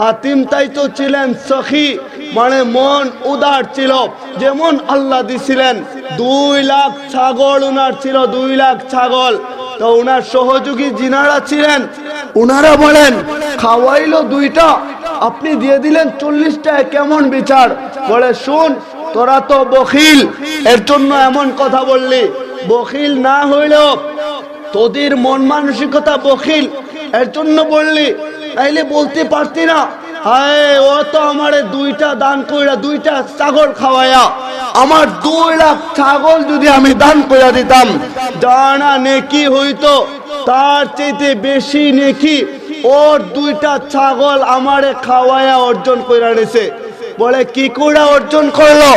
হাতিম তাই তো ছিলেন সখী, মানে মন উদার ছিল। যেমন আল্লাহ দিছিলেন 2 লাখ ছাগল, উনার ছিল 2 লাখ ছাগল। তো উনার সহযোগী যিনারা ছিলেন উনারা বলেন খাওয়াইলো 2টা, আপনি দিয়ে দিলেন 40টা, কেমন বিচার? বলে শুন, তোরা তো বখিল, এর জন্য এমন কথা বললি। বখিল না হইলেও তোদের মন মানসিকতা বখিল, এর জন্য বললি, তাইলে বলতে পারতি না হায় ও তো আমারে 2টা দান কইরা 2টা ছাগল খাওয়ায়া, আমার 2 লাখ ছাগল যদি আমি দান কইরা দিতাম, জানা নেকি হইতো, তার চাইতে বেশি নেকি ওর 2টা ছাগল আমারে খাওয়ায়া অর্জন কইরা নিছে। বলে কি করে অর্জন করলো?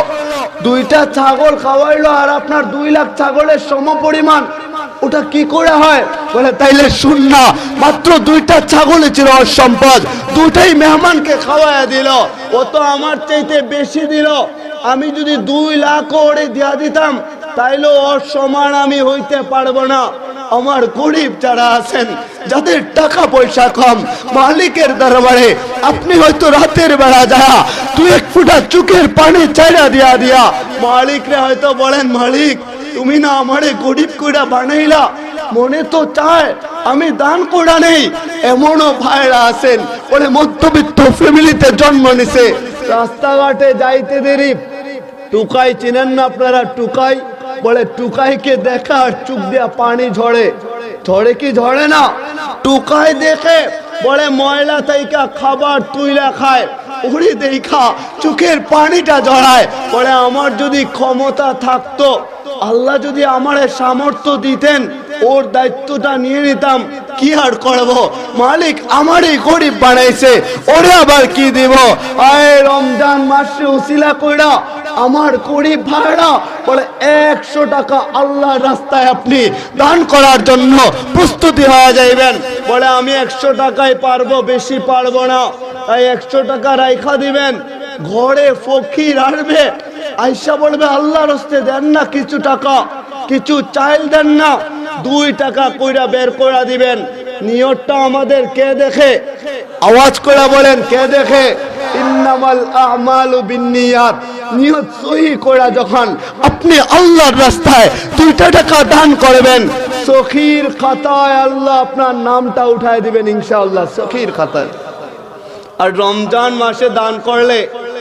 2টা ছাগল খাওয়াইলো আর আপনার 2 লাখ ছাগলের সমপরিমাণ, ওটা কি করে হয়? বলে তাইলে শুন না, মাত্র 2টা ছাগলই ছিল ওর সম্পদ, 2টাই মেহমানকে খাওয়ায়া দিল, ও তো আমার চাইতে বেশি দিল। আমি যদি 2 লাখ ওরে দিয়া দিতাম তাইলে ওর সমান আমি হইতে পারবো না। আমার গরিব যারা আছেন, যাদের টাকা পয়সা কম, মালিকের দরবারে আপনি হয়তো রাতের বেলা যা 2-1 ফোঁটা চোখের পানি চাইরা দিয়া দিয়া মালিকরে হয়তো বলেন, মালিক তুমি না আমারে গরিব কইরা বানাইলা, মনে তো চায় আমি দান করা নেই। এমনও ভাইরা আছেন বলে মধ্যবিত্ত ফ্যামিলিতে জন্ম নিছে, রাস্তাঘাটে যাইতে দেরি, টুকাই চিনেন না আপনারা? টুকাই, বলে টুকাইকে দেখা আর চোখ দিয়া পানি ঝরে, ঝরে কি ঝরে না? টুকাই দেখে বলে ময়লা তাইকা খাবার তুইলা খায়, উড়ি দেখা চোখের পানিটা ঝরায়। বলে আমার যদি ক্ষমতা থাকতো, আল্লাহ যদি আমারে সামর্থ্য দিতেন, ওর দায়িত্বটা নিয়ে নিতাম, কি আর করব, মালিক আমারই গরিব বানাইছে, ওরে আবার কি দিব? আয় রমজান মাসে উসিলা কইরা আমার গরিব ভাইরা বলে 100 টাকা আল্লাহর রাস্তায় আপনি দান করার জন্য প্রস্তুতি হয়ে যাইবেন। বলে আমি 100 টাকায় পারবো, বেশি পারবো না। তাই 100 টাকা রাইখা দিবেন। ঘরে ফকির আসবে, আইসা বলবে আল্লাহর রাস্তায় দেন না কিছু টাকা, কিছু চাইল দেন না, 2 টাকা কইরা বের কইরা দিবেন। নিয়তটা আমাদের কে দেখে? আওয়াজ করে বলেন কে দেখে? ইন্নামাল আমালু বিন্নিয়াত। নিয়ত সহি কইরা যখন আপনি আল্লাহর রাস্তায় 2টা টাকা দান করবেন, সখীর খাতায় আল্লাহ আপনার নামটা উঠায় দিবেন ইনশাআল্লাহ, সখীর খাতায়। আর রমজান মাসে দান করলে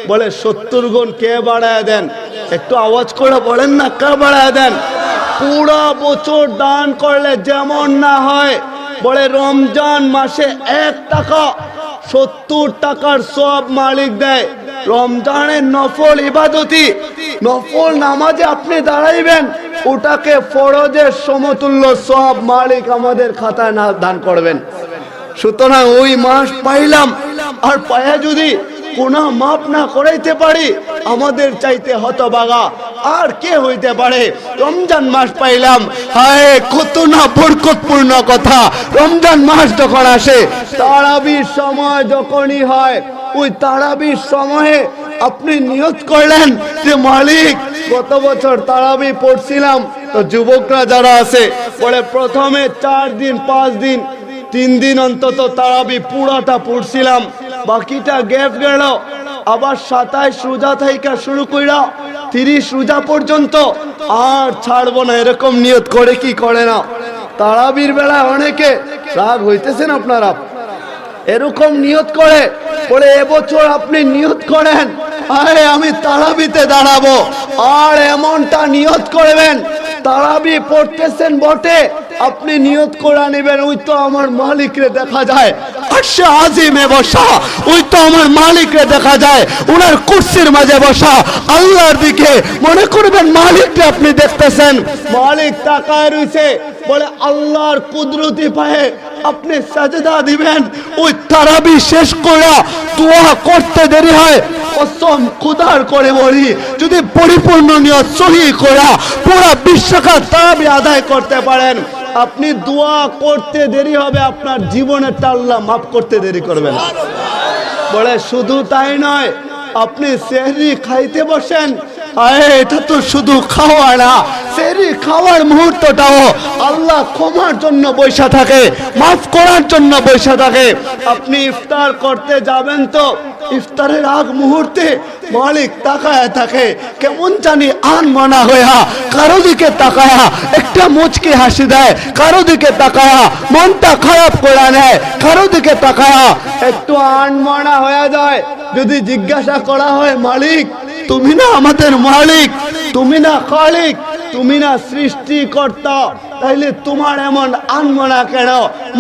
বলে 70 গুণ কে বাড়ায় দেন? একটু আওয়াজ করে বলেন না, কে বাড়ায় দেন? পুরা বছর দান করলে যেমন না হয়, বলে রমজান মাসে 1 টাকা 70 টাকার সব মালিক দেয়। রমজানের নফল ইবাদতি, নফল নামাজে আপনি দাঁড়াইবেন, ওটাকে ফরজের সমতুল্য সব মালিক আমাদের খাতায় না দান করবেন। সুতরাং ওই মাস পাইলাম, আর পায়া যদি গুনাহ মাফ না করাইতে পারি, আমাদের চাইতে হতভাগা আর কে হইতে পারে? রমজান মাস পাইলাম, হায় কত না বরকতপূর্ণ কথা। রমজান মাস যখন আসে, তারাবির সময় যখনই হয়, ওই তারাবির সময়ে আপনি নিয়ত করলেন যে মালিক গত বছর তারাবি পড়ছিলাম, তো যুবকরা যারা আছে বলে প্রথমে 4 দিন 5 দিন 3 দিন অন্তত তারাবি পুরাটা পড়ছিলাম, বাকিটা গ্যাপ গেল। আবার 27 রোজা থেকে শুরু কইরা 30 রোজা পর্যন্ত আর ছাড়বো না, এরকম নিয়ত করে কি করে না? তারাবির বেলা অনেকে রাগ হইতেছেন আপনারা, এরকম নিয়ত করে বলে এবছর আপনি নিয়ত করেন আরে আমি তারাবিতে দাঁড়াবো, আর এমনটা নিয়ত করবেন তারাবি পড়তেছেন বটে, আপনি নিয়ত করে নেবেন ওই তো আমার মালিকরে দেখা যায় আরশে আজিমে বসা, ওই তো আমার মালিকরে দেখা যায় ওনার কুরসির মাঝে বসা, আল্লাহর দিকে মনে করবেন মালিককে আপনি দেখতেছেন, মালিক তাকায় রইছে, বলে আল্লাহর কুদরতি পায়ে আপনি সাজদা দিবেন। ওই তারাবি শেষ করে দোয়া করতে দেরি হয়, কসম খোদার করে বলি, যদি পরিপূর্ণ নিয়ত সহি করে পুরো 20 টাকা তারাবি আদায় করতে পারেন, আপনি দোয়া করতে দেরি হবে, আপনার জীবনেরটা আল্লাহ মাফ করতে দেরি করবে না। বলে শুধু তাই নয়, আপনি সেহরি খাইতে বসেন, এটা তো শুধু খাওয়া না, সেহরি খাওয়ার মুহূর্তটাও আল্লাহ ক্ষমার জন্য বসে থাকে, মাফ করার জন্য বসে থাকে। আপনি ইফতার করতে যাবেন তো ইফতারের আগ মুহূর্তে মালিক তাকায় থাকে, কেমন জানি আনমনা হইয়া কারো দিকে তাকায়া একটা মুচকি হাসি দেয়, কারো দিকে তাকায়া মনটা খারাপ করে নেয়, কারো দিকে তাকায়া একটু আনমনা হয়ে যায়। যদি জিজ্ঞাসা করা হয় মালিক তুমি না আমাদের মালিক, তুমি না খালিক, তুমি না সৃষ্টিকর্তা, তাইলে তোমার এমন আনমনা কেন?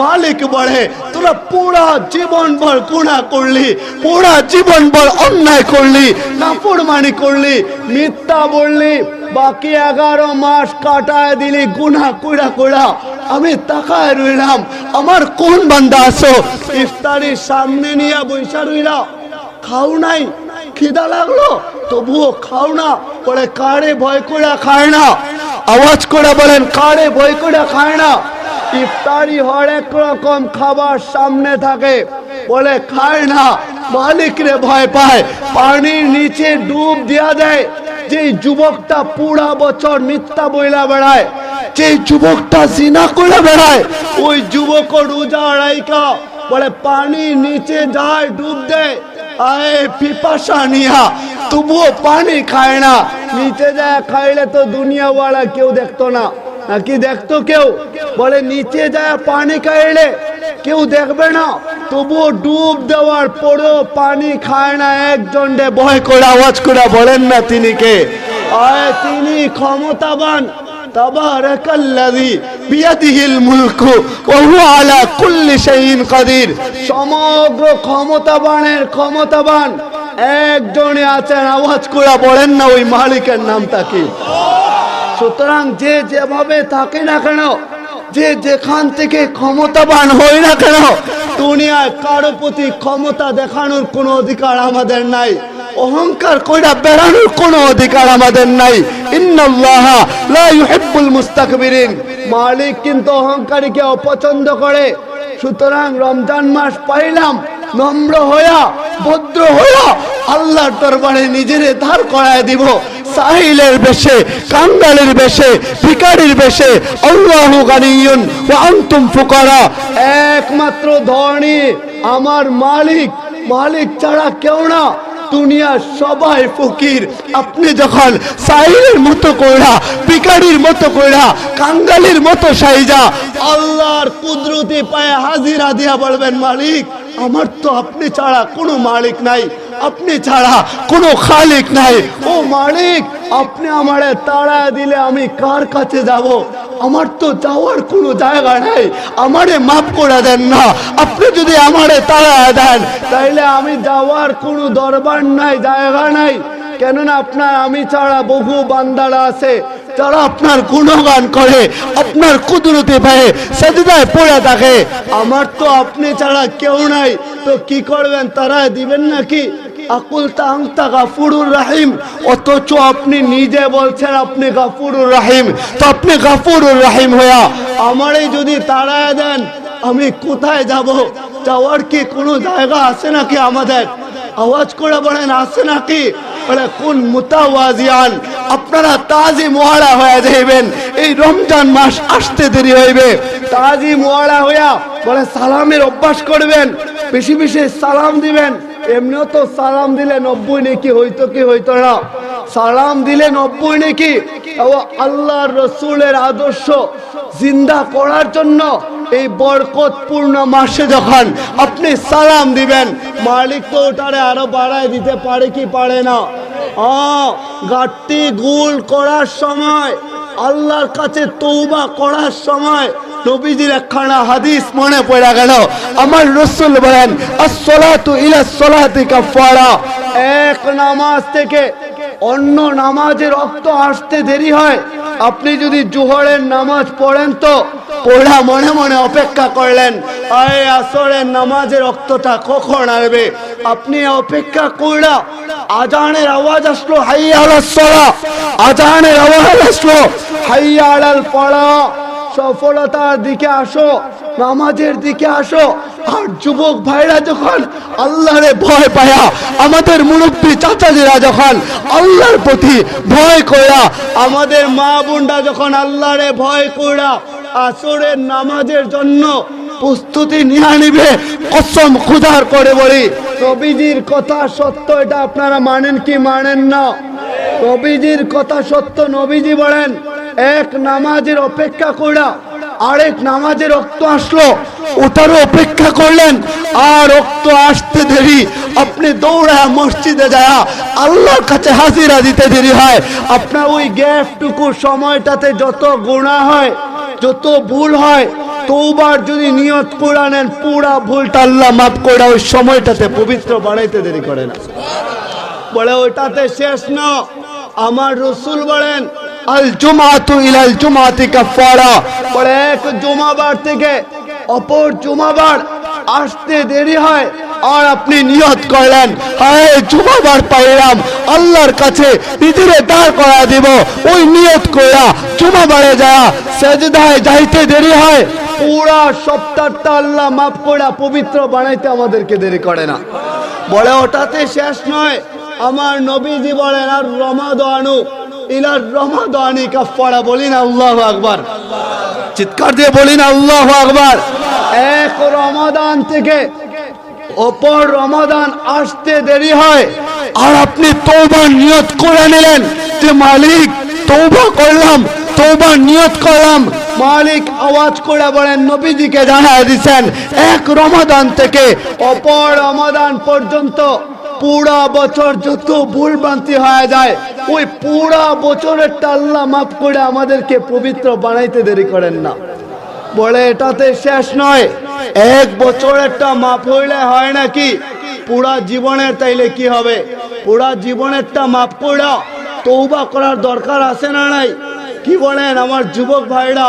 মালিক বলে তোরা পুরা জীবন ভর গুনাহ করলি, পুরা জীবন ভর অন্যায় করলি, নাফরমানি করলি, মিথ্যা বললি, বাকি 11 মাস কাটায় দিলি গুনাহ কইরা কইরা। আমি তাকায় রইলাম আমার কোন বান্দা আছো ইফতারির সামনে নিয়ে বইসা রইলা, খাও নাই, খিদা লাগলো তবুও খাও না, বলে কারে ভয় করে খায় না? আওয়াজ করে বলেন কারে ভয় করে খায় না? ইফতারি হরেক রকম খাবার সামনে থাকে, বলে খায় না, মালিক রে ভয় পায়, পানির নিচে ডুব দিয়া দেয়। যে যুবকটা পুরা বছর মিথ্যা বইলা বেড়ায়, যে যুবকটা জিনা করে বেড়ায়, ওই যুবক রোজা রাইখা বলে পানির নিচে যায় ডুব দেয়, আয় পিপাসা নিয়া তবুও পানি খায় না। নিচে যায় খাইলে তো দুনিয়াওয়ালা কেউ দেখতো না, নাকি দেখতো কেউ? বলে নিচে যায় পানি খাইলে কেউ দেখবে না, তবুও ডুব দেওয়ার পরেও পানি খায় না। একজন রে ভয় করে আওয়াজ করে বলেন না তিনি কে? আয় তিনি ক্ষমতাবান। তাবারাকাল্লাযী বিয়াদিহিল মুলকু ওয়া হুয়া আলা কুল্লি শাইইন কাদির। সমগ্র ক্ষমতাবানের ক্ষমতাবান একজনই আছেন, আওয়াজ করে বলেন না ওই মালিকের নামটা কি? সুতরাং যে যেভাবে থাকে না কেন, যে যেখান থেকে ক্ষমতাবান হই না কেন, দুনিয়ায় কারো প্রতি ক্ষমতা দেখানোর কোনো অধিকার আমাদের নাই, অহংকার কইরা বেড়ানোর কোনো অধিকার আমাদের নাই। ইন্নাল্লাহা লা ইউহিব্বুল মুস্তাকবিরিন। মালিক কিন্তু অহংকারীকে অপছন্দ করে। সুতরাং রমজান মাস পাইলাম নম্র হইয়া ভদ্র হইয়া আল্লাহর দরবারে নিজেরে ধার করায় দিব, সাহিলের বেশে, কাঙ্গালের বেশে, ভিখারির বেশে। আল্লাহু গানিয়ুন ওয়া আনতুম ফুকারা। একমাত্র ধনী আমার মালিক, মালিক ছাড়া কেউ না। দুনিয়ার সবাই ফকির। আপনি যখন সাহিলের মতো কইরা, ভিখারির মতো কইরা, কাঙ্গালের মতো সাইজা আল্লাহর কুদরতি পায়ে হাজিরা দিয়া বলবেন মালিক আমার তো আপনি ছাড়া কোনো মালিক নাই, আপনি ছাড়া কোনো খালিক নাই। ও মালিক আপনি আমারে তাড়া দিলে আমি কার কাছে যাব? আমার তো যাওয়ার কোনো জায়গা নাই, আমারে মাফ করে দেন না। আপনি যদি আমারে তাড়া দেন তাইলে আমি যাওয়ার কোনো দরবার নাই, জায়গা নাই। কেননা আপনার আমি ছাড়া বহু বান্দারা আছে যারা আপনার গুণগান করে, আপনার কুদরতি পায়ে সাজদায় পড়ে থাকে। আমার তো আপনি ছাড়া কেউ নাই, তো কি করবেন? তারা দিবেন নাকি? আকুল তাংতা গাফুরুর রাহিম, অথচ আপনি নিজে বলছেন আপনি গাফুরুর রাহিম। তো আপনি গাফুরুর রাহিম হইয়া আমারে যদি তাড়ায় দেন আমি কোথায় যাব? যাওয়ার কি কোনো জায়গা আছে নাকি আমাদের? আওয়াজ করে বলেন আছে নাকি? বলে কোন মুতাওয়াজিয়ান। আপনারা তাজি মোহারা হয়ে যাইবেন, এই রমজান মাস আসতে দেরি হইবে। তাজি মোহারা হইয়া বলে সালামের অভ্যাস করবেন, বেশি বেশি সালাম দিবেন। এমনিও তো সালাম দিলে 90 নেকি হইতো কি হইতো না? সালাম দিলে 90 নেকি। আল্লাহর রসুলের আদর্শ জিন্দা করার জন্য এই বরকতপূর্ণ মাসে যখন আপনি সালাম দিবেন, মালিক তো ওটারে আরো বাড়ায় দিতে পারে কি পারে না? গাট্টি গুল করার সময়, আল্লাহর কাছে তওবা করার সময় নবীজির একখানা হাদিস মনে পড়ে গেল। আমার রাসূল বলেন আসসালাতু ইলা সালাতি কাফারা। এক নামাজ থেকে অন্য নামাজের রক্ত আসতে দেরি হয়। আপনি যদি জোহরের নামাজ পড়েন তো পড়া মনে মনে অপেক্ষা করলেন, আয় আসরের নামাজের রক্তটা কখন আসবে? আপনি অপেক্ষা কইরা আজানের আওয়াজ আসলো হাইয়া আলাস সালাহ, আজানের আওয়াজ আসলো হাইয়া আলাল ফালাহ। সফলতার দিকে আসো, নামাজের দিকে আসো। আর যুবক ভাইরা যখন আল্লাহরে ভয় পায়া, আমাদের মুরব্বী চাচাজিরা যখন আল্লাহর প্রতি ভয় কইরা, আমাদের মা বোনরা যখন আল্লাহরে ভয় কইরা আসরের নামাজের জন্য প্রস্তুতি নিয়ে নিবে, কসম খোদার করে বলি নবীজির কথা সত্য। এটা আপনারা মানেন কি মানেন না? নবীজির কথা সত্য। নবীজি বলেন এক নামাজের অপেক্ষা কইরা আরেক নামাজের রক্ত আসলো, ওটারও অপেক্ষা করলেন, আর রক্ত আসতে দেরি আপনি দৌড়ায় মসজিদে যায় আল্লাহর কাছে হাজিরা দিতে দেরি হয়। আপনার ওই গ্যাপটুকু সময়টাতে যত গুনাহ হয়, যত ভুল হয়, তওবার যদি নিয়ত করে নেন, পুরা ভুলটা আল্লাহ মাফ করে ওই সময়টাতে পবিত্র বানাইতে দেরি করে না। বলে ওইটাতে শেষ না। আমার রাসূল বলেন আল জুমাতু ইলাল জুমাতি কাফারা, বলে এক জুমাবার থেকে অপর জুমাবার আসতে দেরি হয়, আর আপনি নিয়ত করলেন হায় জুমাবার পাইলাম, আল্লাহর কাছে নিজের দাঁড় করা দিব, ওই নিয়ত কইরা জুমাবারে যায় সেজদায় যাইতে দেরি হয়, পুরা সপ্তাহটা আল্লাহ মাফ করে পবিত্র বানাইতে আমাদেরকে দেরি করে না। বলে ওটাতে শেষ নয়। আমার নবীজি বলেন আর রমাদানু ইলার রমাদানি কাফারা, বলিন আল্লাহু আকবার, চিৎকার দিয়ে বলিন আল্লাহু আকবার। এক রমাদান থেকে অপর রমাদান আসতে দেরি হয়, আর আপনি তওবার নিয়ত করে নিলেন যে মালিক তওবা করলাম, তওবার নিয়ত করলাম, মালিক আওয়াজ করে বলেন নবীজিকে জানায় দিয়েছেন এক রমাদান থেকে অপর রমাদান পর্যন্ত পুরা বছর যত ভুল ভ্রান্তি হয়ে যায়, ওই পুরা বছরের আল্লাহ মাফ করে আমাদেরকে পবিত্র বানাইতে দেরি করেন না। বলে এটাতে শেষ নয়, এক বছরেরটা মাফ হইলে হয় নাকি পুরা জীবনের, তাইলে কি হবে? পুরা জীবনেরটা মাফ করে তওবা করার দরকার আছে না নাই? কি বলেন আমার যুবক ভাইরা?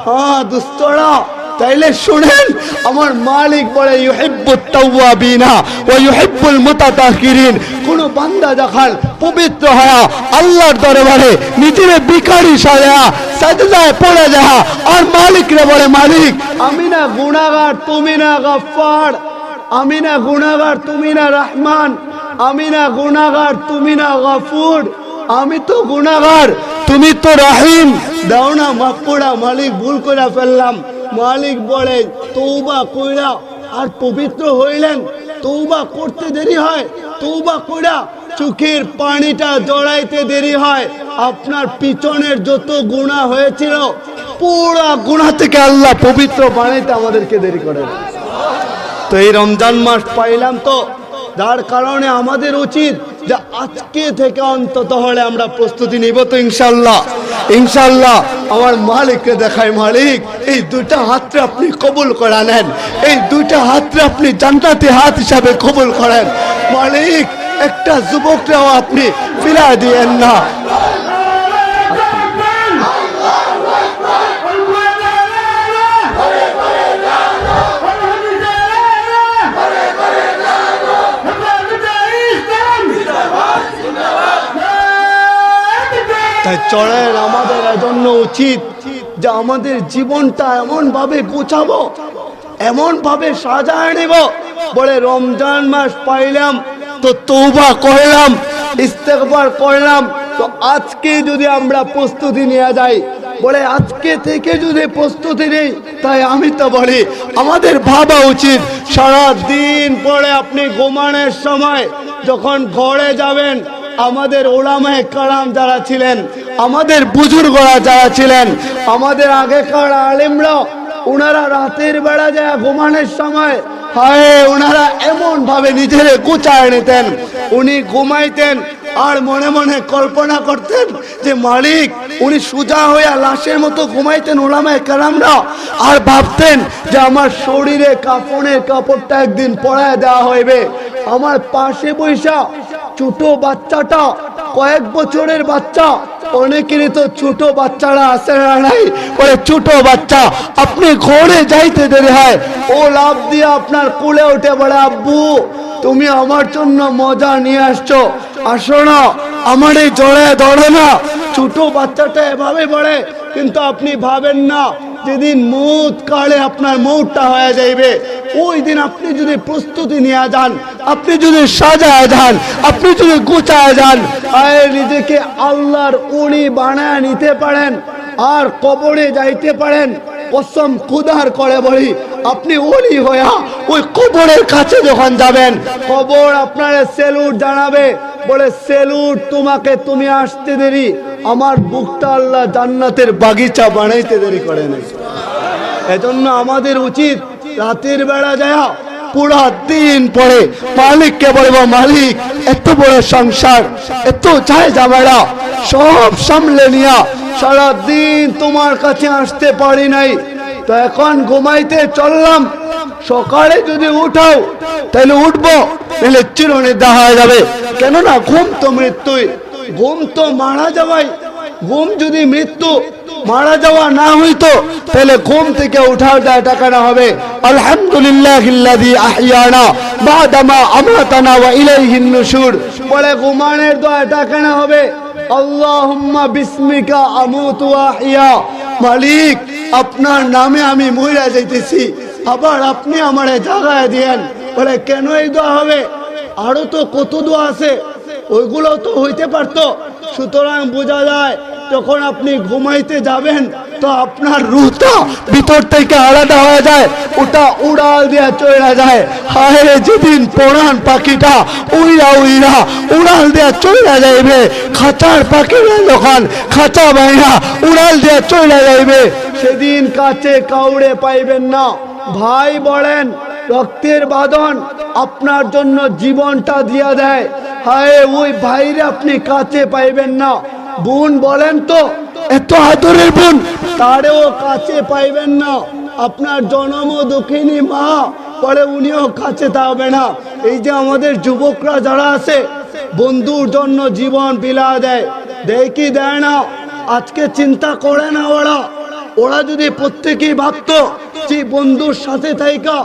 হ্যাঁ দুস্তরা, তাইলে শুনেন আমার মালিক বলে ইউহিব্বুত তাওয়াবিনা ওয়া ইউহিব্বুল মুতাতাহিরিন। কোন বান্দা যখন পবিত্র হয় আল্লাহর দরবারে নিজের ভিখারি সাজা সাজদায় পড়ে যায়, আর মালিকরে বলে মালিক আমি না গুনাহগার, তুমি না গফফার, আমি না গুনাহগার, তুমি না রহমান, আমি না গুনাহগার, তুমি না গফুর, আমি তো গুনাহগার, তুমি তো রহিম, দাও না মাফ করে। মালিক ভুল করে ফেললাম, মালিক বলে তওবা কইরা আর পবিত্র হইলেন। তওবা করতে দেরি হয়, তওবা কইরা চোখের পানিটা জড়াইতে দেরি হয়, আপনার পিছনের যত গুনাহ হয়েছিল পুরা গুনাহ থেকে আল্লাহ পবিত্র বানাইতে আমাদেরকে দেরি করে। তো এই রমজান মাস পাইলাম, তো যার কারণে আমাদের উচিত যে আজকে থেকে অন্তত হলে আমরা প্রস্তুতি নিব তো ইনশাল্লাহ। ইনশাল্লাহ আমার মালিককে দেখাই, মালিক এই দুইটা হাতরে আপনি কবুল করে নেন, এই দুইটা হাতরে আপনি জান্নাতি হাত হিসাবে কবুল করেন মালিক, একটা যুবকরাও আপনি ফিরা দিয়েন না। তাই চলেন আমাদের এজন্য উচিত যে আমাদের জীবনটা এমন ভাবে গোছাবো, এমন ভাবে সাজায় নেব, বলে রমজান মাস পাইলাম তো তওবা করলাম, ইস্তেগফার করলাম, তো আজকে যদি আমরা প্রস্তুতি নিয়ে যাই, বলে আজকে থেকে যদি প্রস্তুতি নেই, তাই আমি তো বলি আমাদের ভাবা উচিত সারা দিন পরে আপনি ঘুমানোর সময় যখন ঘরে যাবেন, আমাদের ওলামায়ে কেরাম যারা ছিলেন, আমাদের বুজুর্গরা যারা ছিলেন, আমাদের আগেকার আলেমরা, ওনারা রাতের বেলা যায় ঘুমানোর সময় হায় ওনারা এমন ভাবে নিজের গুছায় নিতেন, উনি ঘুমাইতেন আর মনে মনে কল্পনা করতেন যে মালিক উনি সোজা হয়ে লাশের মতো ঘুমাইতেন ওলামায়ে কেরামরা, আর ভাবতেন যে আমার শরীরে কাফনের কাপড়টা একদিন পরায় দেওয়া হইবে। আমার পাশে বৈশা ছোট বাচ্চাটা, কয়েক বছরের বাচ্চা, অনেকেরই তো ছোট বাচ্চারা আছে না নাই, ওই ছোট বাচ্চা আপনি ঘরে যাইতে দেরি হয়, ও লাফ দিয়ে আপনার কোলে উঠে বলে আব্বু তুমি আমার জন্য মজা নিয়ে আসছো, আসো না আমার এই জড়ায় ধরো না। ছোট বাচ্চাটা এভাবে বলে, কিন্তু আপনি ভাবেন না যেদিন মৌত কালে আপনার মৌতটা হয়ে যাইবে, ওই দিন আপনি যদি প্রস্তুতি নিয়ে যান, আপনি যদি সাজায় যান, আপনি যদি গুছায় যান, আর নিজেকে আল্লাহর ওলি বানায় নিতে পারেন আর কবরে যাইতে পারেন, কসম খুদার করে বলি, আপনি ওলি হইয়া ওই কবরের কাছে যখন যাবেন, কবর আপনার স্যালুট জানাবে, বলে স্যালুট তোমাকে, তুমি আসতে দেরি, আমার বুকটা আল্লাহ জান্নাতের বাগিচা বানাইতে দেরি করে নাই। এজন্য আমাদের উচিত রাতের বেলা যায় পুরা দিন পরে মালিককে বলবো, মালিক এত বড় সংসার, এত চাই ঝামেলা সব সামলে নিয়া সারা দিন তোমার কাছে আসতে পারি নাই, তো এখন ঘুমাইতে চললাম, সকালে যদি উঠাও তাহলে উঠবো, তাহলে চিরনিদ্রা হয়ে যাবে। কেননা ঘুম তো মৃত্যুই, ঘুম তো মারা যাওয়াই। ঘুম যদি মৃত্যু মারা যাওয়া না হইতো তাহলে ঘুম থেকে উঠার দায়টা কেন হবে? আলহামদুলিল্লাহিল্লাযী আহইয়ানা বাদামা আমাতানা ওয়া ইলাইহিন নুশুর, বলে ঘুমানোর দোয়াটা কেন হবে? আল্লাহুম্মা বিসমিকা আমুতু ওয়া আহইয়া, মালিক আপনার নামে আমি মইরা যাইতেছি, আবার আপনি আমারে জাগায় দিয়েন। বলে কেন এই দোয়া হবে? আরো তো কত দোয়া আছে, ওইগুলো তো হইতে পারতো। সুতরাং বোঝা যায় যখন আপনি ঘুমাইতে যাবেন তো আপনার রূহটা ভিতর থেকে আলাদা হয়ে যায়, ওটা উড়াল দিয়ে চলে যায়। হায় রে, যেদিন পরাণ পাখিটা উইরা উইরা উড়াল দিয়ে চলে যাইবে, খাঁচার পাখিরা যখন খাঁচা বাইরা উড়াল দিয়ে চলে যাইবে, সেদিন কাছে কাউরে পাইবেন না। ভাই বলেন, রক্তের বাঁধন আপনার জন্য জীবনটা দিয়া দেয়, হায় ওই ভাইরে আপনি কাছে পাইবেন না। বোন বলেন তো, এত আদরের বোন, তারেও কাছে পাইবেন না। আপনার জনম দুঃখিনী মা, পরে উনিও কাছে থাকবে না। এই যে আমাদের যুবকরা যারা আছে, বন্ধুর জন্য জীবন বিলা দেয়, দেয় কি দেয় না? আজকে চিন্তা করে না ওরা যদি প্রত্যেকেই ভাবতো যে বন্ধুর সাথে থাইকা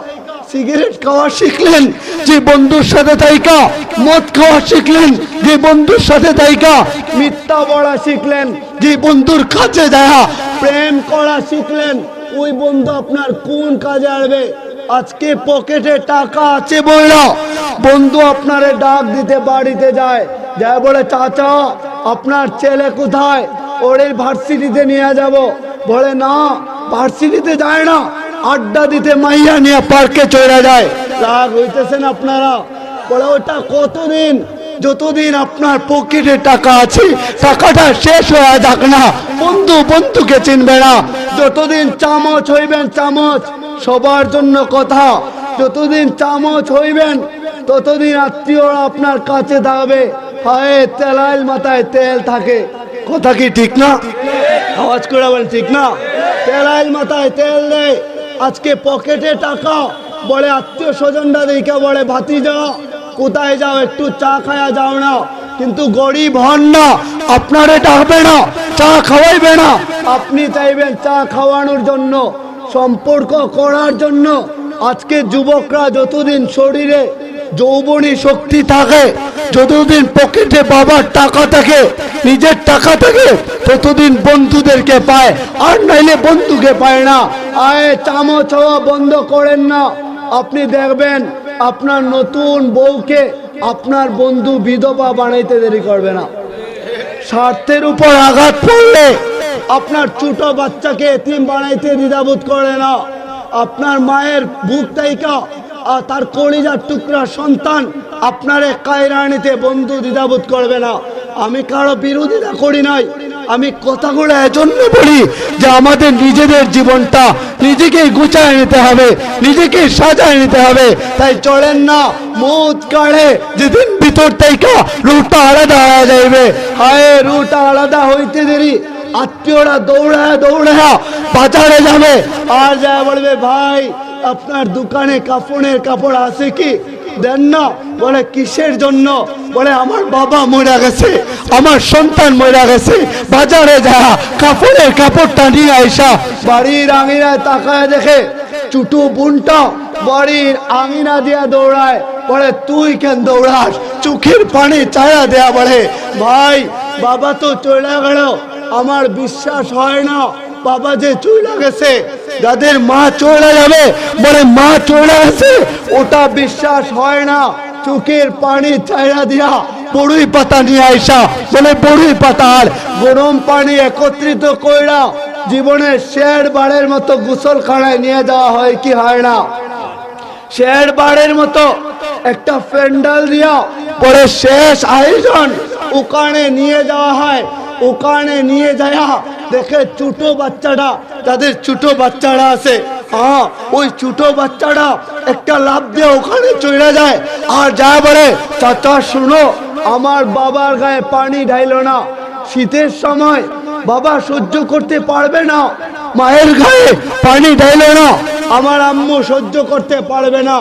সিগারেট খাওয়া শিখলেন, যে বন্ধুর সাথে থাইকা মদ খাওয়া শিখলেন, যে বন্ধুর সাথে থাইকা মিথ্যা বলা শিখলেন, যে বন্ধুর কাছে যায় প্রেম করা শিখলেন, ওই বন্ধু আপনার কোন কাজে আসবে? আজকে পকেটে টাকা আছে বললো বন্ধু আপনারে ডাক দিতে বাড়িতে যায়, যা বলে চাচা আপনার ছেলে কোথায়, ওরে ভার্সিটিতে নিয়ে যাব। বলে না, ভার্সিটিতে যায় না, আড্ডা দিতে মাইয়া নিয়ে পার্কে চলে যায়। রাগ হইতেছেন আপনারা? বলে ওটা কতদিন, যতদিন আপনার পকেটে টাকা আছে, টাকাটা শেষ হয়ে যাক না, বন্ধু বন্ধুকে চিনবে না। যতদিন চামচ হইবেন, চামচ সবার জন্য কথা, যতদিন চামচ হইবেন ততদিন আত্মীয়রা আপনার কাছে থাকবে। হায় তেলাইল মাথায় তেল থাকে, কথা কি ঠিক না? আওয়াজ করে বলেন ঠিক না? তেলাইল মাথায় তেল দেয়, আজকে পকেটে টাকা, বলে আত্মীয় স্বজনরা দেখে বলে ভাতিজা কোথায় যাও, একটু চা খায়া যাও না, কিন্তু গরিব হন না, আপনারে ডাকবে না, চা খাওয়াইবে না, আপনি চাইবেন চা খাওয়ানোর জন্য, সম্পর্ক করার জন্য। আজকে যুবকরা যতদিন শরীরে যৌবনী শক্তি থাকে, যতদিন পকেটে বাবার টাকা থাকে, নিজের টাকা থাকে, ততদিন বন্ধুদেরকে পায়, আর নাইলে বন্ধুকে পায় না। আয় চামচ হওয়া বন্ধ করেন না। আপনি দেখবেন আপনার নতুন বউকে আপনার বন্ধু বিধবা বানাইতে দেরি করবে না। স্বার্থের উপর আঘাত পড়লে আপনার ছোট বাচ্চাকে এতিম বানাইতে দ্বিধাবোধ করে না। আপনার মায়ের বুক তাইকা আর তার কলিজার টুকরা সন্তান আপনারে কায়রা নিতে বন্ধু দ্বিধাবোধ করবে না। আমি কারো বিরোধিতা করি নাই, আমি কথাগুলো এজন্য বলি যে আমাদের নিজেদের জীবনটা নিজেকেই গুছায় নিতে হবে, নিজেকে সাজায় নিতে হবে। তাই চলেন না মদ কাড়ে, যেদিন ভিতর থেকে রুটা আলাদা হয়ে যাইবে, হায় রুটা আলাদা হইতে দেরি আত্মীয়রা দৌড়ায় দৌড়ায় বাজারে যাবে, আর যায় বলবে ভাই আপনার দোকানে কাপড় আছে কি, দেন না। বলে কিসের জন্য? বলে আমার বাবা মরে গেছে, আমার সন্তান মরে গেছে। বাজারে যা কাপড়টা নিয়ে আইসা বাড়ির আঙিনায় তাকায় দেখে ছোটো বোনটা বাড়ির আঙিনা দিয়া দৌড়ায়। বলে তুই কেন দৌড়াস? চোখের পানি চায়া দেয়া। বলে ভাই বাবা তো চলে গেল, আমার বিশ্বাস হয় না বাবা যে চলে গেছে। যাদের মা চলে যাবে বলে মা চলে গেছে, ওটা বিশ্বাস হয় না। চোখের পানি চাইরা দিয়া বড়ই পাতা নিয়ে আইসা বলে বড়ই পাতার গরম পানি একত্রিত কইরা জীবনের শের বারের মতো গোসলখানায় নিয়ে যাওয়া হয় কি হয় না? শের বারের মতো একটা প্যান্ডেল দিয়া পরে শেষ আয়োজন ওখানে নিয়ে যাওয়া হয়। ওখানে নিয়ে যায়া দেখে ছোট বাচ্চাটা, যাদের ছোট বাচ্চারা আছে, হ্যাঁ ওই ছোট বাচ্চাটা একটা লাফ দিয়ে ওখানে চলে যায় আর যা বলে চাচা শুনো, আমার বাবার গায়ে পানি ঢাইলো না, শীতের সময় বাবা সহ্য করতে পারবে না, মায়ের গায়ে পানি ঢাইলো না, আমার আম্মু সহ্য করতে পারবে না।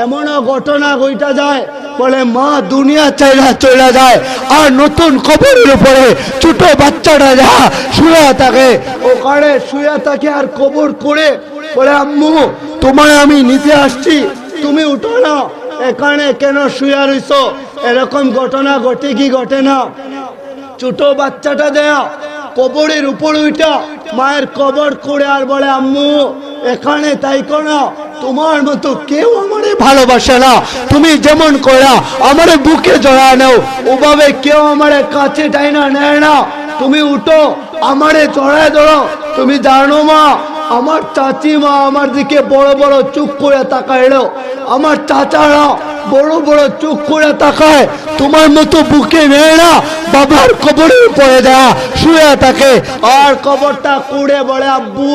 এমনও ঘটনা ঘটা যায় বলে মা দুনিয়া চাইলা চলে যায় আর নতুন কবরের উপরে ছোট বাচ্চাটা যা শুয়ে থাকে, ওখানে শুয়ে থাকে আর কবর করে বলে আম্মু তোমায় আমি নিতে আসছি, তুমি উঠো না, এখানে কেন শুয়ে রইছো? এরকম ঘটনা ঘটে কি ঘটে না? ছোট বাচ্চাটা দেয়া কবরের উপর উঠা মায়ের কবর করে আর বলে আম্মু এখানে তাইকো না, তোমার মতো কেউ আমারে ভালোবাসে না, তুমি যেমন করা আমারে বুকে জড়া নাও, ওভাবে কেউ আমারে কাছে টাইনা নেয় না, তুমি উঠো আমারে জড়ায় ধরো। তুমি জানো মা, আমার চাচি মা আমার দিকে বড় বড় চুপ করে তাকাইলো, আমার চাচারা বড় বড় চোখ করে তাকায়, তোমার মতো বুকে নেয় না, বাবার কবরের উপরে দেয়া শুয়ে থাকে আর কবরটা কুড়ে বলে আব্বু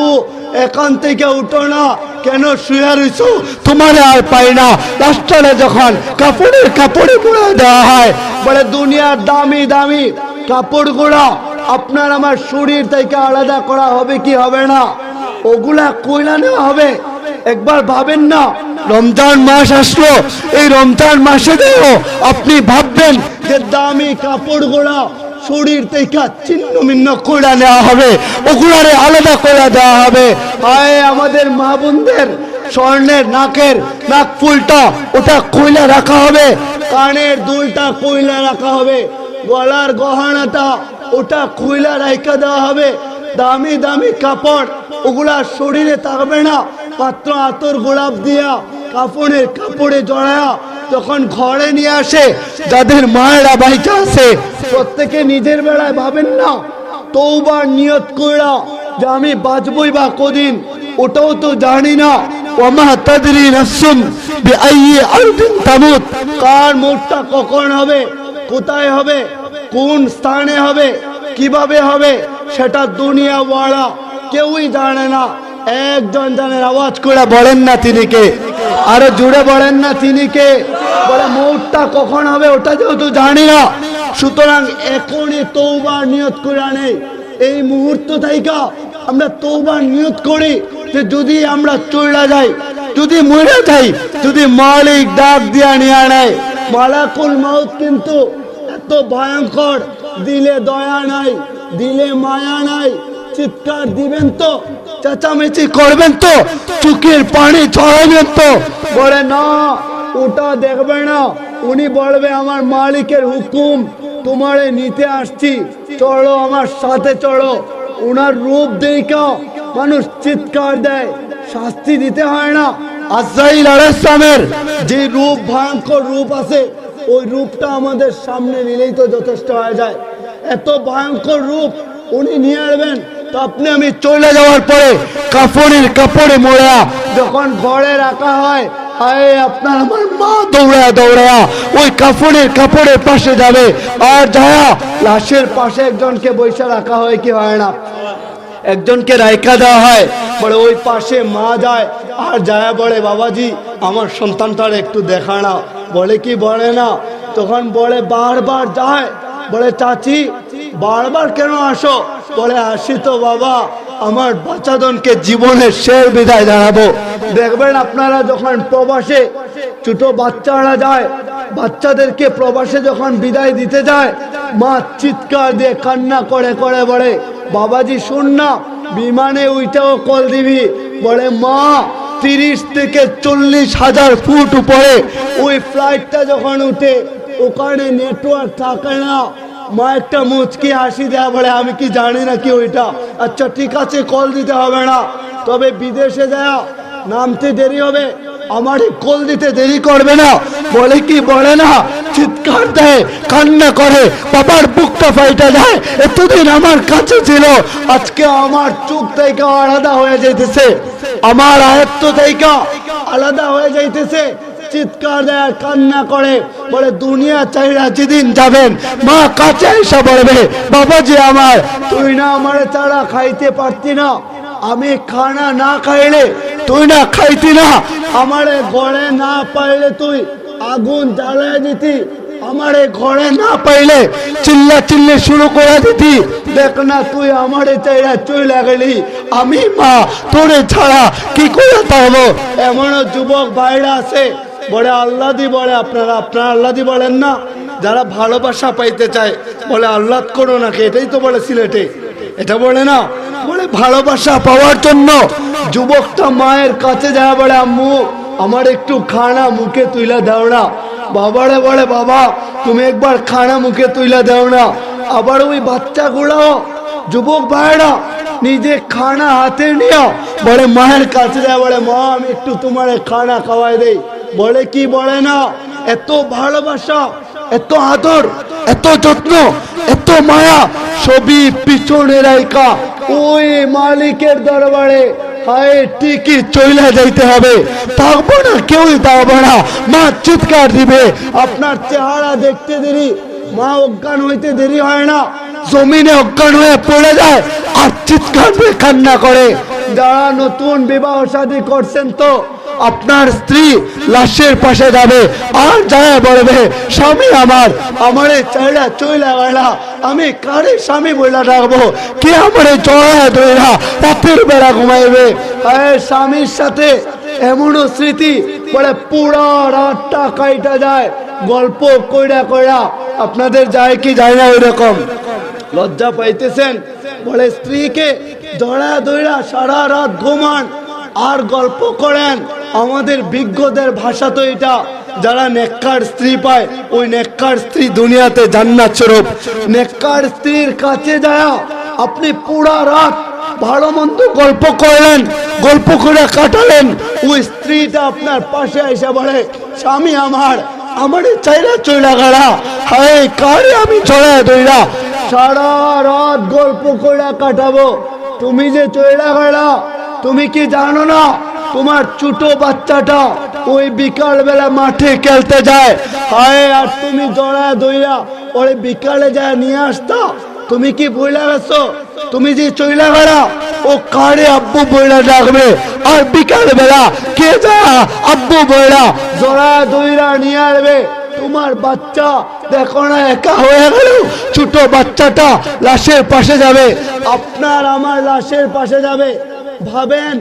এখান থেকে উঠো না, কেন শুয়ে রইছো, তোমার আর পাই না। রাস্তাটা যখন কাপড়ে মুড়ে দেওয়া হয় বলে দুনিয়ার দামি দামি কাপড়গুলা আপনার আমার শরীর থেকে আলাদা করা হবে কি হবে না? ওগুলা কইলা নেওয়া হবে। একবার ভাবেন না, রমজান মাস আসলো, এই রমজান মাসে দেও আপনি ভাববেন যে দামি কাপড়গুলা শরীর থেকে ছিন্ন ভিন্ন করে নেওয়া হবে, ওগুলারে আলাদা করে দেওয়া হবে। হায় আমাদের মা বোনদের স্বর্ণের নাক ফুলটা ওটা কইলা রাখা হবে, কানের দুলটা কইলা রাখা হবে, গলার গহনাটা ওটা কইলা রাখা দেওয়া হবে। দামি দামি কাপড় ওগুলা শরীরে থাকবে না, মাত্র আতর গোলাপ দিয়া কাপড়ের কাপড়ে জড়ায়া যখন ঘরে নিয়ে আসে, যাদের মায়েরা বাইচা আছে প্রত্যেকে নিজের বেলায় ভাবেন না, তওবার নিয়ত কইরা যে আমি বাঁচবই বা কদিন, ওটাও তো জানি না। ওমা তাদরি নাফসুম বিআইয়ি আরদিন তামুত, কার মৃত্যু কখন হবে, কোথায় হবে, কোন স্থানে হবে, কিভাবে হবে, সেটা দুনিয়া ওয়ালা কেউই জানে না। একজন জানেন, আওয়াজ করে বলেন না তিনি কে, আরো জুড়ে বলেন না তিনি কে। বলে মৌতটা কখন হবে ওটা যেহেতু জানি না, সুতরাং এখনই তওবার নিয়ত করে নেই। এই মুহূর্ত থেকে আমরা তওবার নিয়ত করি যে যদি আমরা চলে যাই, যদি মরে যাই, যদি মালিক ডাক দিয়া নিয়ে নেয়, মালাকুল মাউত কিন্তু এত ভয়ঙ্কর, দিলে দয়া নাই, দিলে মায়া নাই, চিৎকার দিবেন তো, চেঁচামেচি করবেন তো, চোখের পানি ছড়াবেন তো? বলে না, ওটা দেখবে না, উনি বলবে আমার মালিকের হুকুম, তোমারে নিতে আসছি, চলো আমার সাথে চলো। উনার রূপ দেখা মানুষ চিৎকার দেয়, শাস্তি দিতে হয় না। আজরাইল আলাইহিস সালামের যে রূপ, ভয়ঙ্কর রূপ আছে, ওই রূপটা আমাদের সামনে নিলেই তো যথেষ্ট হয়ে যায়। এত ভয়ঙ্কর রূপ উনি নিয়ে আসবেন, তো আপনি আমি চলে যাওয়ার পরে কাপড়ে মোড়া যখন ঘরে রাখা হয়, হায় আপনার আমার মা দৌড়া ওই কাপড়ের পাশে যাবে আর যায়া লাশের পাশে একজনকে বৈশা রাখা হয় কি হয় না? একজনকে রাইখা দেওয়া হয়, বলে ওই পাশে মা যায় আর যায় বলে বাবাজি আমার সন্তানটার একটু দেখা না, বলে কি বলে না, তখন বলে বারবার যায়, বলে চাচি বারবার কেন আসো? বলে আসি তো বাবা, আমার বাচ্চাদনকে জীবনের শেষ বিদায় জানাবো। দেখবেন আপনারা যখন প্রবাসে ছোট বাচ্চারা যায়, বাচ্চাদেরকে প্রবাসে যখন বিদায় দিতে যায়, মা চিৎকার দিয়ে কান্না করে বলে বাবাজি শুন না, বিমানে ওইটাও কল দিবি। বলে মা 30 থেকে 40,000 ফুট উপরে ওই ফ্লাইটটা যখন উঠে, ওখানে নেটওয়ার্ক থাকে না, মা একটা মুচকি হাসি দেয়া, বলে আমি কি জানি না কি ওইটা, আচ্ছা ঠিক আছে কল দিতে হবে না। তবে বিদেশে যায় নামতে দেরি হবে, আমার কোল দিতে দেরি করবে না। বলে কি বলে না, চিৎকার দেয়, কান্না করে, বাবার বুকটা ফাইটা যায়। এতদিন আমার কাছে ছিল, আজকে আমার চোখ থেকে আলাদা হয়ে যাইতেছে, আমার আয়ত্ত থেকে আলাদা হয়ে যাইতেছে। চিৎকার দেয়, কান্না করে, বলে দুনিয়া চাইরা যেদিন যাবেন মা কাছে এসে বলবে, বাবাজি আমার, তুই না আমার ছাড়া খাইতে পারতি না, আমি খানা না খাইলে তুই না খাইতি না, আমারে ঘরে না পাইলে তুই আগুন জ্বালায় দিতি, আমারে ঘরে না পাইলে চিল্লা চিল্লি শুরু করে দিতি, দেখ না তুই আমারে চাইরা চইলা গেলি, আমি মা তোরে ছাড়া কি করে পারবো। এমনও যুবক ভাইরা আছে বলে আল্লাহ দি, বলে আপনারা আল্লাহ দি বলেন না, যারা ভালোবাসা পাইতে চায় বলে আল্লাহ করো নাকি, এটাই তো বলে সিলেটে, এটা বলে না, বলে ভালোবাসা পাওয়ার জন্য যুবকটা মায়ের কাছে যায়, বলে আম্মু আমার একটু খানা মুখে তুইলা দাও না। বাবারে বলে বাবা তুমি একবার খানা মুখে তুইলা দাও না। আবার ওই বাচ্চাগুলো যুবক ভাইরা নিজে খানা হাতে নিয়ে বলে মায়ের কাছে যায়, বলে মা আমি একটু তোমার খানা খাওয়াই দেই। বলে কি বলে না, এত ভালোবাসা, এত আদর, এত যত্ন, এত মায়া সবই পিছনে রাইকা ওই মালিকের দরবারে হায় ঠিকই চইলা যাইতে হবে, থাকবো না, কেউই থাকবো না। মা চিৎকার দিবে, আপনার চেহারা দেখতে দেরি, মা অজ্ঞান হইতে দেরি হয় না, জমিনে অজ্ঞান হয়ে পড়ে যায় আর চিৎকার দিয়ে কান্না করে। যারা নতুন বিবাহ শাদী করছেন তো আপনার স্ত্রী লাশের পাশে যাবে আর যারা বলবে স্বামী আমার, আমারে চাইলা চইলা গেলা, আমি কারে স্বামী বইলা রাখবো, কে আমারে জড়া ধরা রাতের বেলা ঘুমাইবে। স্বামীর সাথে এমনও স্মৃতি বলে পুরা রাতটা কাইটা যায় গল্প কইরা কইরা, আপনাদের যায় কি যায় না ওই রকম, লজ্জা পাইতেছেন। বলে স্ত্রীকে জড়া ধরা সারা রাত ঘুমান আর গল্প করেন। আমাদের বিজ্ঞদের ভাষা তো এটা, যারা নেককার স্ত্রী পায় ওই নেককার স্ত্রী দুনিয়াতে জান্নাত স্বরূপ। নেককার স্ত্রীর কাছে যায় আপনি পুরা রাত ভালো মন্দ গল্প করলেন, গল্প করে কাটালেন, ওই স্ত্রীটা আপনার পাশে এসে বলে স্বামী আমার, আমারে চাইরা চইলা গেলা, হায় কারে আমি চড়া দইরা সারা রাত গল্প করে কাটাবো, তুমি যে চইলা গেলা তুমি কি জানো না তোমার ছোট বাচ্চাটা ওই বিকাল বেলা মাঠে খেলতে যায়, হায় আর তুমি জড়া দইরা ওরে বিকালে যায় নিয়ে আসতা, তুমি কি বইলা গেছো, তুমি যে চইলা গেলা ও কারে আব্বু বইলা ডাকবে, আর বিকাল বেলা কে যা আব্বু বইলা জড়া দইরা নিয়ে আসবে। তোমার বাচ্চা দেখো না একা হয়ে গেল, ছোট বাচ্চাটা লাশের পাশে যাবে, আপনার আমার লাশের পাশে যাবে। ভাবেন,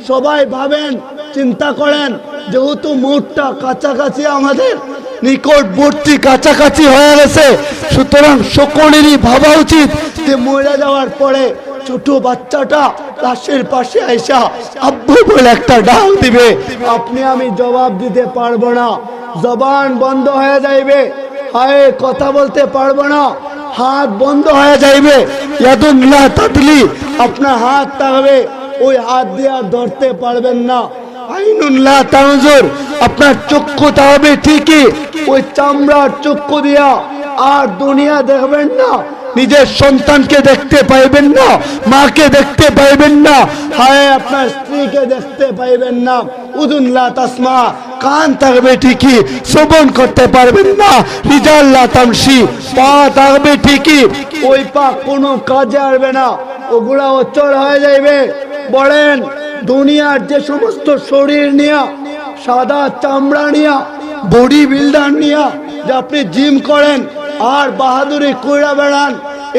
সবাই ভাবেন, চিন্তা করেন, যেহেতু মুহূর্তটা কাছাকাছি, আমাদের নিকটবর্তী কাছাকাছি হয়ে গেছে, সুতরাং সকলেরই ভাবা উচিত যে মরে যাওয়ার পরে ছোট বাচ্চাটা লাশের পাশে আইসা আব্বু বলে একটা ডাক দিবে, আপনি আমি জবাব দিতে পারবো না, জবান বন্ধ হয়ে যাইবে, হায় কথা বলতে পারবো না, হাত বন্ধ হয়ে যাইবে, ইয়াদুল্লাহ তাদলি আপনার হাত থাকবে, ওই হাত দিয়ে আর ধরতে পারবেন না, আইনুল্লাহ তানজুর আপনার চক্ষু থাকবে ঠিকই, ওই চামড়ার চক্ষু দিয়া আর দুনিয়া দেখবেন না, নিজের সন্তানকে দেখতে পাইবেন না, মাকে দেখতে পাইবেন না, হায় আপনার স্ত্রীকে দেখতে পাইবেন না, উযুনলা তাসমা কান থাকবে ঠিকই, শ্রবণ করতে পারবেন না, রিজাল্লা তামশি পা থাকবে ঠিকই, ওই পা কোনো কাজে আসবে না, ওগুলা অচল হয়ে যাইবে। বলেন দুনিয়ার যে সমস্ত শরীর নিয়া, সাদা চামড়া নিয়া, বডি বিল্ডার নিয়া যে আপনি জিম করেন আর বাহাদুরি কইরা বেড়ান,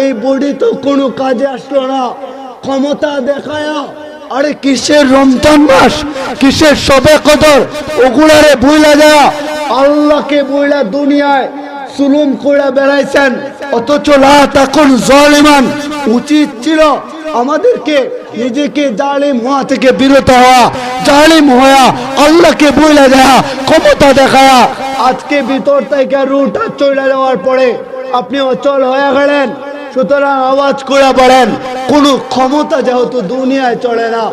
এই বডি তো কোনো কাজে আসলো না, ক্ষমতা দেখায়া আরে কিসের রমজান মাস, কিসের সবে কদর, ওগুলারে ভুইলা যায় আল্লাহকে বইলা দুনিয়ায় জুলুম কইরা বেড়াইছেন, অথচ লা তাকুন জালিমান, উচিত ছিল আমাদেরকে নিজেকে জালিম হওয়া থেকে বিরত হওয়া, জালিম হওয়া আল্লাহকে বইলা যায় ক্ষমতা দেখায়া। আজকে ভিতর থেকে রুটা চলে যাওয়ার পরে আপনি অচল হয়ে গেলেন, সুতরাং আওয়াজ করে বলেন কোন ক্ষমতা যেহেতু দুনিয়ায় চলে না,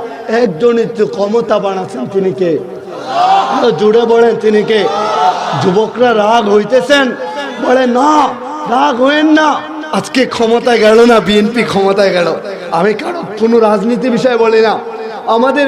একজনই তো ক্ষমতা বানাচ্ছেন, তিনি কে? আরো জুড়ে বলেন তিনি কে? যুবকরা রাগ হইতেছেন, বলে না রাগ হইেন না, আজকে ক্ষমতায় গেল না বিএনপি, ক্ষমতায় গেল। আমি কারো কোনো রাজনীতি বিষয়ে বলি না, আমাদের